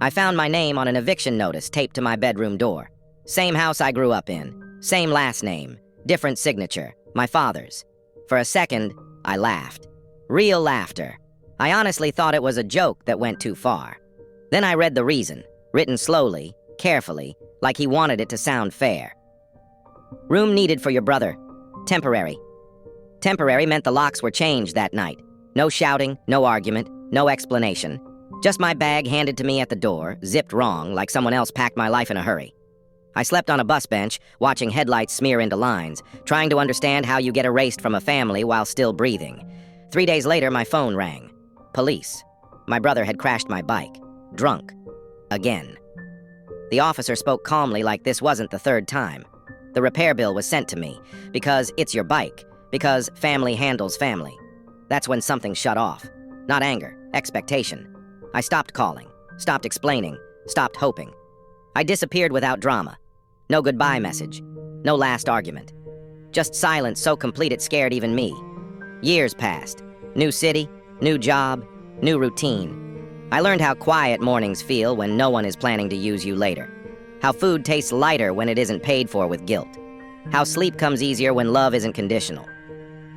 I found my name on an eviction notice taped to my bedroom door. Same house I grew up in. Same last name. Different signature. My father's. For a second, I laughed. Real laughter. I honestly thought it was a joke that went too far. Then I read the reason, written slowly, carefully, like he wanted it to sound fair. Room needed for your brother. Temporary. Temporary meant the locks were changed that night. No shouting, no argument, no explanation. Just my bag handed to me at the door, zipped wrong, like someone else packed my life in a hurry. I slept on a bus bench, watching headlights smear into lines, trying to understand how you get erased from a family while still breathing. 3 days later, my phone rang. Police. My brother had crashed my bike. Drunk. Again. The officer spoke calmly like this wasn't the third time. The repair bill was sent to me, because it's your bike, because family handles family. That's when something shut off. Not anger, expectation. I stopped calling, stopped explaining, stopped hoping. I disappeared without drama. No goodbye message, no last argument. Just silence so complete it scared even me. Years passed. New city, new job, new routine. I learned how quiet mornings feel when no one is planning to use you later. How food tastes lighter when it isn't paid for with guilt. How sleep comes easier when love isn't conditional.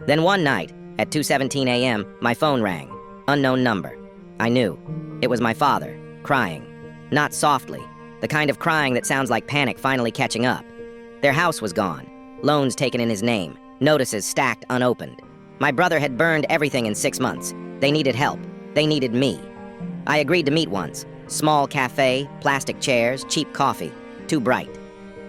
Then one night, at 2:17 a.m., my phone rang. Unknown number. I knew. It was my father, crying. Not softly. The kind of crying that sounds like panic finally catching up. Their house was gone. Loans taken in his name. Notices stacked unopened. My brother had burned everything in 6 months. They needed help. They needed me. I agreed to meet once. Small cafe, plastic chairs, cheap coffee. Too bright.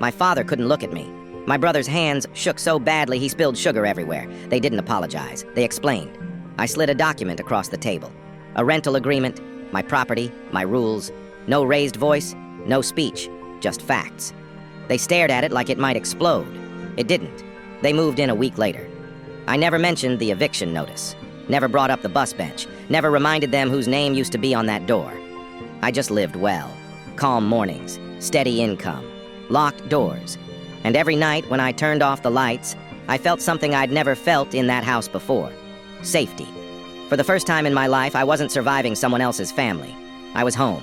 My father couldn't look at me. My brother's hands shook so badly he spilled sugar everywhere. They didn't apologize. They explained. I slid a document across the table. A rental agreement, my property, my rules. No raised voice, no speech, just facts. They stared at it like it might explode. It didn't. They moved in a week later. I never mentioned the eviction notice. Never brought up the bus bench. Never reminded them whose name used to be on that door. I just lived well. Calm mornings, steady income, locked doors. And every night when I turned off the lights, I felt something I'd never felt in that house before. Safety. For the first time in my life, I wasn't surviving someone else's family. I was home.